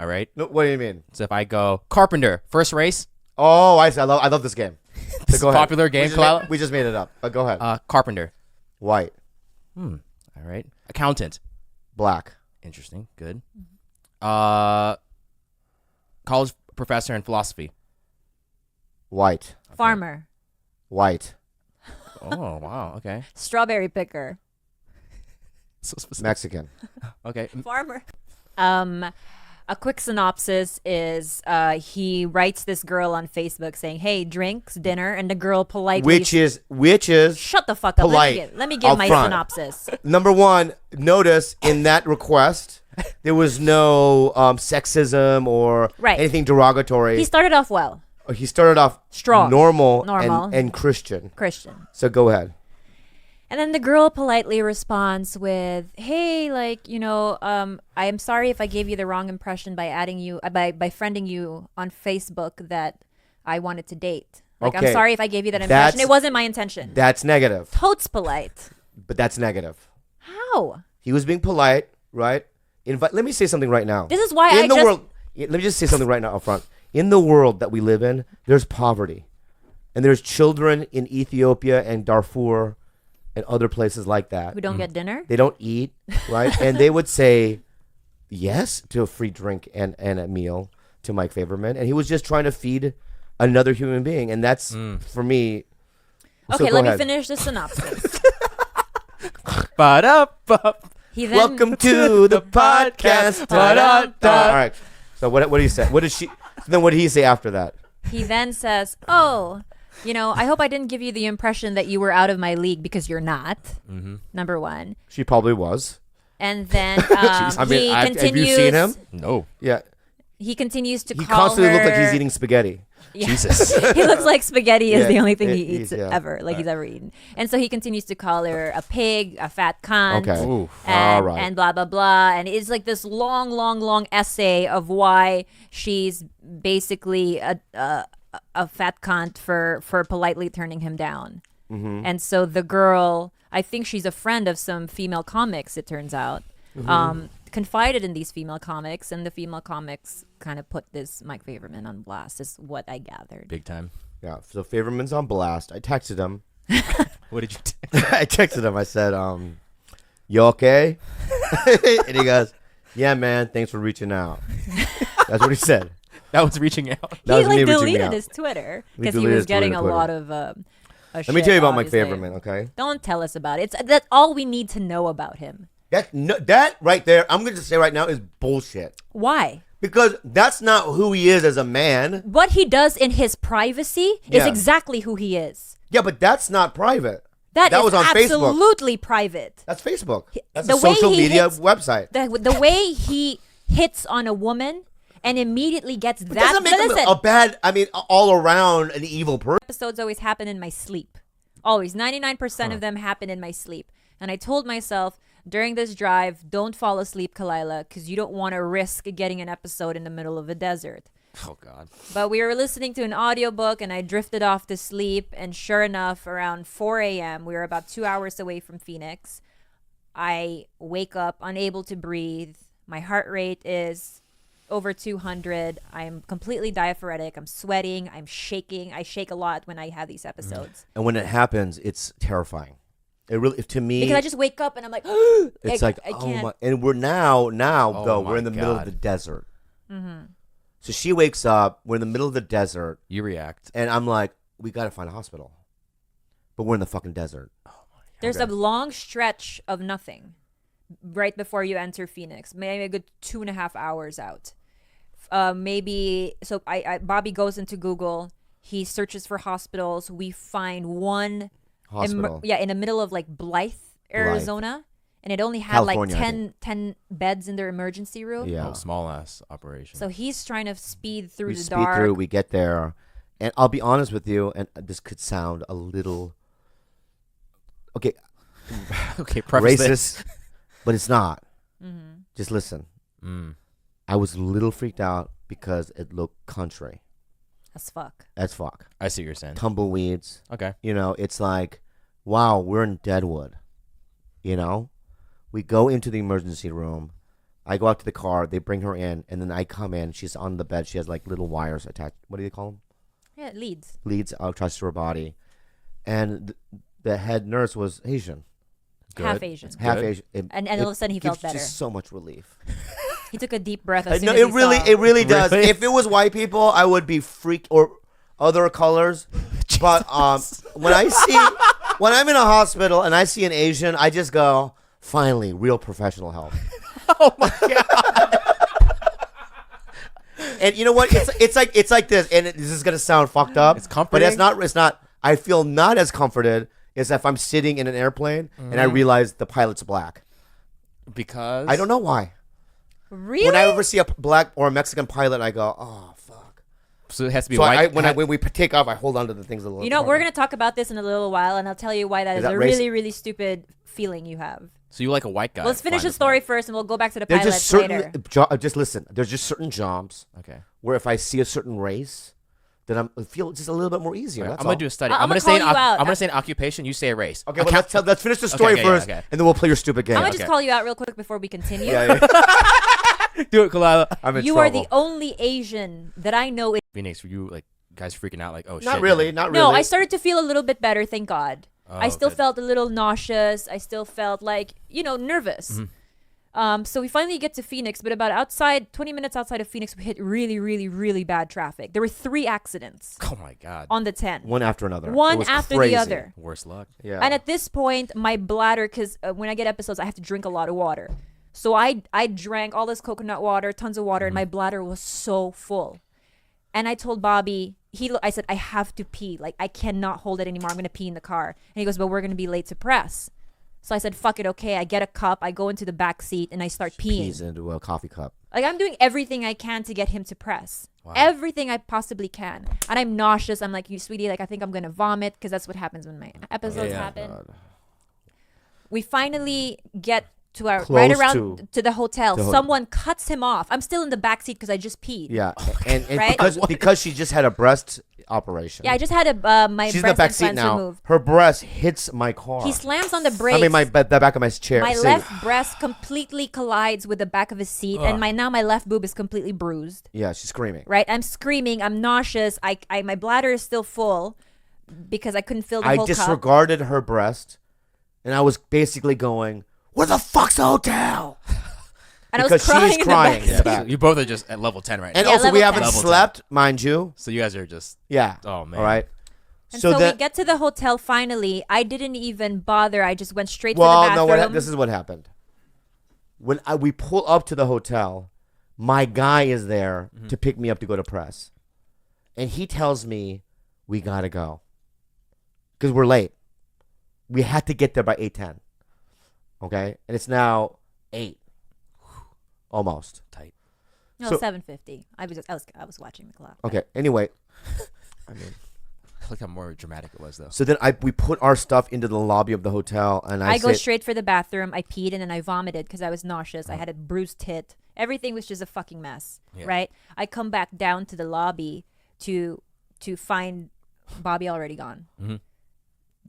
All right. No, what do you mean? So if I go carpenter, first race. Oh, I see. I love this game. This is a popular game. We just made it up. Go ahead. Carpenter. White. All right. Accountant. Black. Interesting. Good. College professor in philosophy. White. Okay. Farmer. White. Oh, wow. Okay. Strawberry picker. So specific. Mexican. Okay. Farmer. A quick synopsis is he writes this girl on Facebook saying, "Hey, drinks, dinner," and the girl politely Which is shut the fuck up. Polite. Let me give my synopsis. Number one, notice in that request there was no sexism or anything derogatory. He started off well. He started off strong, normal. And Christian. So go ahead. And then the girl politely responds with, "Hey, like, I am sorry if I gave you the wrong impression by adding you, by friending you on Facebook that I wanted to date. Like, I'm sorry if I gave you that impression. It wasn't my intention." That's negative. Totes polite. But that's negative. How? He was being polite, right? Let me say something right now. This is why let me just say something right now up front. In the world that we live in, there's poverty. And there's children in Ethiopia and Darfur and other places like that. Who don't get dinner? They don't eat, right? And they would say yes to a free drink and a meal to Mike Favorman. And he was just trying to feed another human being. And that's, for me... Okay, let me finish the synopsis. Welcome to the podcast. All right. So what did he say? Then what did he say after that? He then says, "Oh, I hope I didn't give you the impression that you were out of my league because you're not." Number one. She probably was. And then he continues. Have you seen him? No. Yeah. He continues to call her. He constantly looks like he's eating spaghetti. Yeah. Jesus. He looks like spaghetti is the only thing he eats ever, he's ever eaten. And so he continues to call her a pig, a fat cunt, and blah, blah, blah. And it's like this long, long, long essay of why she's basically a fat cunt for politely turning him down. And so the girl, I think she's a friend of some female comics, it turns out, confided in these female comics, and the female comics kind of put this Mike Favorman on blast, is what I gathered. Big time. Yeah, so Favorman's on blast. I texted him. What did you I texted him. I said, you okay? And he goes, "Yeah, man, thanks for reaching out." That's what he said. That was reaching out. He deleted his Twitter because he was getting a lot of Let me tell you about Mike Favorman, okay? Don't tell us about it. That's all we need to know about him. That right there, I'm going to say right now, is bullshit. Why? Because that's not who he is as a man. What he does in his privacy is exactly who he is. Yeah, but that's not private. That was on absolutely Facebook. Private. That's Facebook. That's a social media website. The way he hits on a woman and immediately gets that. Doesn't make him a bad, all around an evil person. Episodes always happen in my sleep. Always. 99% of them happen in my sleep. And I told myself, during this drive, don't fall asleep, Khalyla, because you don't want to risk getting an episode in the middle of a desert. Oh, God. But we were listening to an audiobook, and I drifted off to sleep. And sure enough, around 4 a.m., we were about 2 hours away from Phoenix. I wake up unable to breathe. My heart rate is over 200. I'm completely diaphoretic. I'm sweating. I'm shaking. I shake a lot when I have these episodes. And when it happens, it's terrifying. It really, to me, because I just wake up and I'm like, it's I can't. My, and we're now we're in the middle of the desert. So she wakes up. We're in the middle of the desert. You react, and I'm like, we got to find a hospital, but we're in the fucking desert. Oh my God. There's a long stretch of nothing right before you enter Phoenix, maybe a good 2.5 hours out. Maybe so. Bobby goes into Google. He searches for hospitals. We find one. Hospital. In the middle of like Blythe, Arizona. And it only had California, like 10 beds in their emergency room. Yeah. Oh, small ass operation. So he's trying to speed through the dark. We get there. And I'll be honest with you, and this could sound a little racist, but it's not. Just listen. I was a little freaked out because it looked country. As fuck. I see what you're saying. Tumbleweeds. Okay. It's like, wow, we're in Deadwood. We go into the emergency room. I go out to the car. They bring her in, and then I come in. She's on the bed. She has like little wires attached. What do you call them? Yeah, leads. Leads attached to her body, and the head nurse was Asian. Good. Half Asian. Half Asian. And all of a sudden he felt better. Just so much relief. He took a deep breath. As soon No, as it really does. If it was white people, I would be freaked, or other colors. But when I'm in a hospital and I see an Asian, I just go, finally, real professional help. Oh my god. And you know what? It's like this, and this is gonna sound fucked up. It's comforting, but it's not. I feel not as comforted as if I'm sitting in an airplane and I realize the pilot's black. Because I don't know why. Really? When I ever see a black or a Mexican pilot, I go, oh fuck. So it has to be white. When we take off, I hold on to the things a little. You know, we're gonna talk about this in a little while, and I'll tell you why that is a really, really stupid feeling you have. So you like a white guy? Let's finish the story first, and we'll go back to the pilot later. Just listen. There's just certain jobs. Okay. Where if I see a certain race, then I feel just a little bit more easier. I'm gonna do a study. I'm gonna say an occupation. You say a race. Okay, well, let's finish the story first, and then we'll play your stupid game. I'm gonna just call you out real quick before we continue. Do it, Khalyla. You are the only Asian that I know. Phoenix, were you like guys freaking out? Like, oh shit. Not really. No, I started to feel a little bit better. Thank God. I still felt a little nauseous. I still felt like, nervous. Mm-hmm. So we finally get to Phoenix, but about 20 minutes outside of Phoenix, we hit really, really, really bad traffic. There were 3 accidents. Oh my god. On the 10. One after another. One after the other. Worst luck. Yeah. And at this point, my bladder, because when I get episodes, I have to drink a lot of water. So I drank all this coconut water, tons of water, and my bladder was so full. And I told Bobby, I said, I have to pee. Like, I cannot hold it anymore. I'm going to pee in the car. And he goes, but we're going to be late to press. So I said, fuck it, okay. I get a cup. I go into the back seat, and I start peeing. Pees into a coffee cup. Like, I'm doing everything I can to get him to press. Wow. Everything I possibly can. And I'm nauseous. I'm like, you sweetie, like, I think I'm going to vomit, because that's what happens when my episodes happen. God. We finally get to our to the hotel. Someone cuts him off. I'm still in the back seat because I just peed. Yeah, and right? because she just had a breast operation. Yeah, I just had my She's breast in the back seat implants now. removed. Her breast hits my car. He slams on the brakes. I mean, the back of my chair. My left breast completely collides with the back of his seat, and my left boob is completely bruised. Yeah, she's screaming. Right, I'm screaming. I'm nauseous. My bladder is still full because I couldn't fill the whole cup. I disregarded her breast, and I was basically going, where the fuck's the hotel? And because I was crying. She's crying. Yeah, you both are just at level 10 right now. And also, we haven't slept, mind you. So you guys are just... Yeah. Oh, man. All right. And so we get to the hotel finally. I didn't even bother. I just went straight to the bathroom. Well, no, this is what happened. When we pull up to the hotel, my guy is there to pick me up to go to press. And he tells me, we got to go. Because we're late. We had to get there by 8:10. Okay, and it's now 8, almost tight. No, so, 7:50. I was watching the clock. Okay. Anyway, I mean, look how more dramatic it was, though. So then we put our stuff into the lobby of the hotel, and I go straight for the bathroom. I peed and then I vomited because I was nauseous. I had a bruised tit. Everything was just a fucking mess. Yeah. Right. I come back down to the lobby to find Bobby already gone,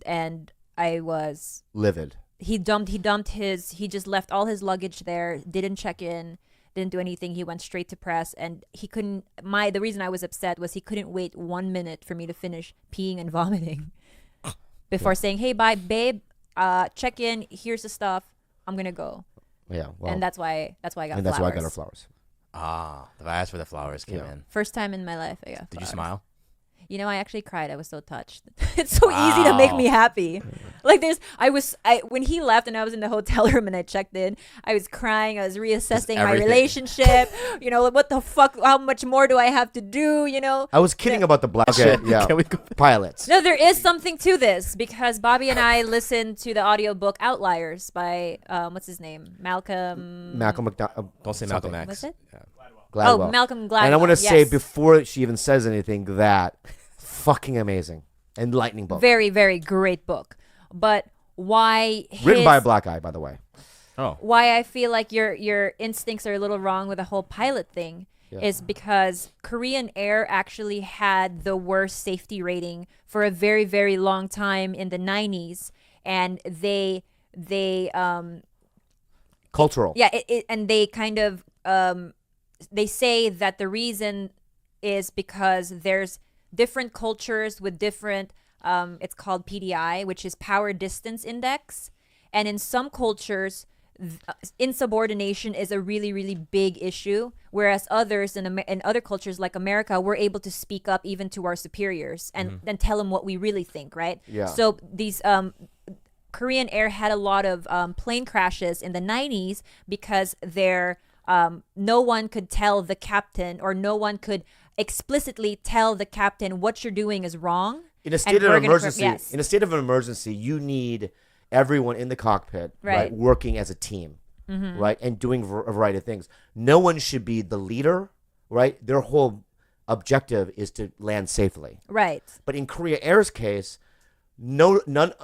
and I was livid. He just left all his luggage there, didn't check in, didn't do anything. He went straight to press, and he couldn't, the reason I was upset was he couldn't wait 1 minute for me to finish peeing and vomiting before saying, hey, bye, babe, check in, here's the stuff, I'm going to go. Yeah. Well, and that's why I got flowers. And that's why I got her flowers. The vase for the flowers came in. First time in my life I got flowers. Did you smile? You know, I actually cried. I was so touched. It's so easy to make me happy. Like when he left and I was in the hotel room and I checked in, I was crying. I was reassessing my relationship. You know, what the fuck? How much more do I have to do? You know, I was kidding about the black pilots. No, there is something to this because Bobby and I listened to the audiobook Outliers by what's his name? Malcolm McDowell. Don't say Malcolm X. What's it? Yeah. Gladwell. Oh, Malcolm Gladwell. And I want to say before she even says anything that fucking amazing. Enlightening book. Very, very great book. But why written by a black guy, by the way. Oh. Why I feel like your instincts are a little wrong with the whole pilot thing is because Korean Air actually had the worst safety rating for a very, very long time in the 90s, and they cultural. Yeah, and they kind of they say that the reason is because there's different cultures with different. It's called PDI, which is power distance index, and in some cultures, insubordination is a really, really big issue, whereas others in other cultures like America, we're able to speak up even to our superiors and then tell them what we really think, right? Yeah. So these Korean Air had a lot of plane crashes in the 90s because no one could tell the captain, or no one could explicitly tell the captain what you're doing is wrong. In a state of an emergency, you need everyone in the cockpit, right, working as a team, right, and doing a variety of things. No one should be the leader, right? Their whole objective is to land safely, right? But in Korea Air's case,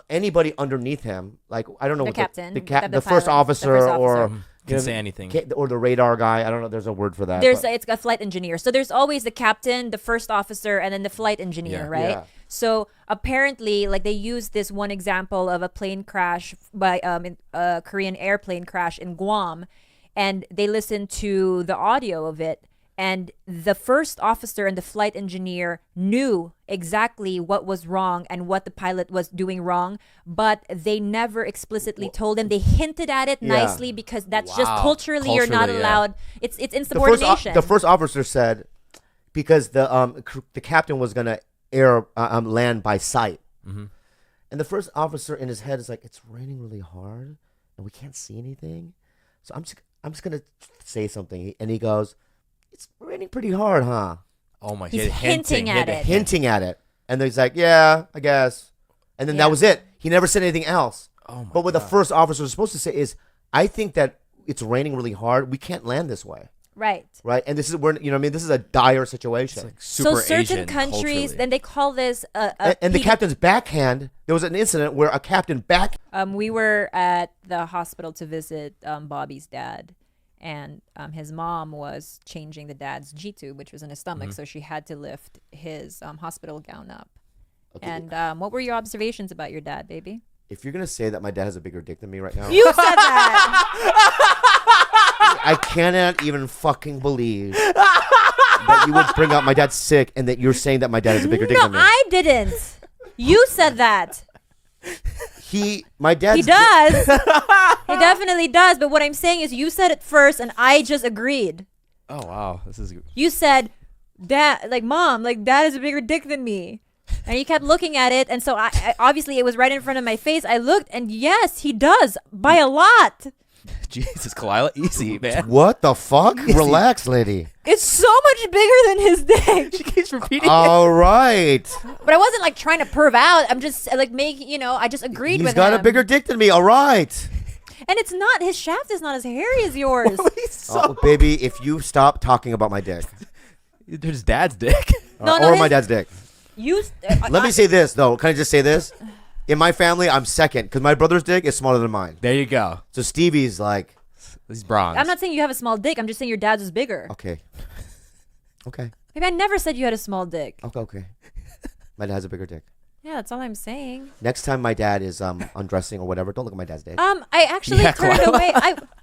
anybody underneath him, like I don't know, the captain, the first officer, or can say anything, or the radar guy. I don't know. There's a word for that. It's a flight engineer. So there's always the captain, the first officer, and then the flight engineer, right? Yeah. So apparently, like they used this one example of a plane crash by a Korean airplane crash in Guam, and they listened to the audio of it, and the first officer and the flight engineer knew exactly what was wrong and what the pilot was doing wrong, but they never explicitly told him. They hinted at it nicely because that's just culturally you're not allowed. It's insubordination. The first officer said because the captain was gonna land by sight, and the first officer in his head is like, it's raining really hard and we can't see anything, so I'm just gonna say something, and he goes, it's raining pretty hard, huh? Oh my! He's hinting at it, and then he's like, yeah, I guess, and then that was it. He never said anything else. Oh my! But what the first officer was supposed to say is, I think that it's raining really hard. We can't land this way. Right. And this is where, this is a dire situation. Like super so certain Asian countries, culturally. then they call this and the captain's backhand. There was an incident where a captain we were at the hospital to visit Bobby's dad, and his mom was changing the dad's G-tube, which was in his stomach, so she had to lift his hospital gown up. Okay. And what were your observations about your dad, baby? If you're gonna say that my dad has a bigger dick than me right now, you said that. I cannot even fucking believe that you would bring up my dad's sick and that you're saying that my dad has a bigger dick than me. No, I didn't. You said that. My dad. He does. He definitely does. But what I'm saying is, you said it first, and I just agreed. Oh wow, this is. You said, "Dad, like mom, like dad has a bigger dick than me," and you kept looking at it, and so I obviously it was right in front of my face. I looked, and yes, he does by a lot. Jesus, Khalyla, easy, man. What the fuck? Easy. Relax, lady. It's so much bigger than his dick. She keeps repeating All right. But I wasn't like trying to perv out. I'm just like I just agreed with him. He's got a bigger dick than me. All right. And it's not, his shaft is not as hairy as yours. Baby, if you stop talking about my dick. His dad's dick. Or my dad's dick. Let me say this, though. Can I just say this? In my family, I'm second because my brother's dick is smaller than mine. There you go. So Stevie's like... He's bronze. I'm not saying you have a small dick. I'm just saying your dad's is bigger. Okay. Maybe I never said you had a small dick. Okay. My dad has a bigger dick. Yeah, that's all I'm saying. Next time my dad is undressing or whatever, don't look at my dad's dick. I actually turned away.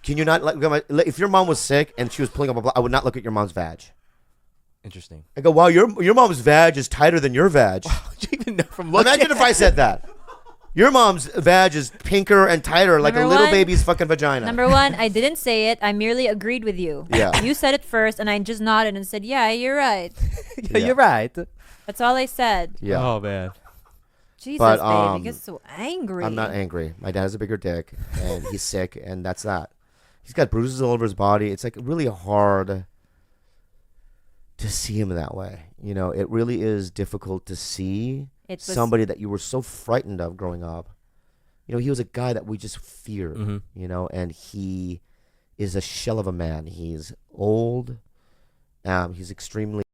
Can you not look at if your mom was sick and she was pulling up I would not look at your mom's vag. Interesting. I go, wow, your mom's vag is tighter than your vag. Do you even know from looking? Imagine if I said that. Your mom's vag is pinker and tighter, like a little baby's fucking vagina. Number one, I didn't say it. I merely agreed with you. Yeah. You said it first, and I just nodded and said, yeah, you're right. You're right. That's all I said. Yeah. Oh, man. Jesus, babe, you get so angry. I'm not angry. My dad has a bigger dick, and he's sick, and that's that. He's got bruises all over his body. It's like really hard to see him that way. It really is difficult to see somebody that you were so frightened of growing up. He was a guy that we just feared, and he is a shell of a man. He's old. He's extremely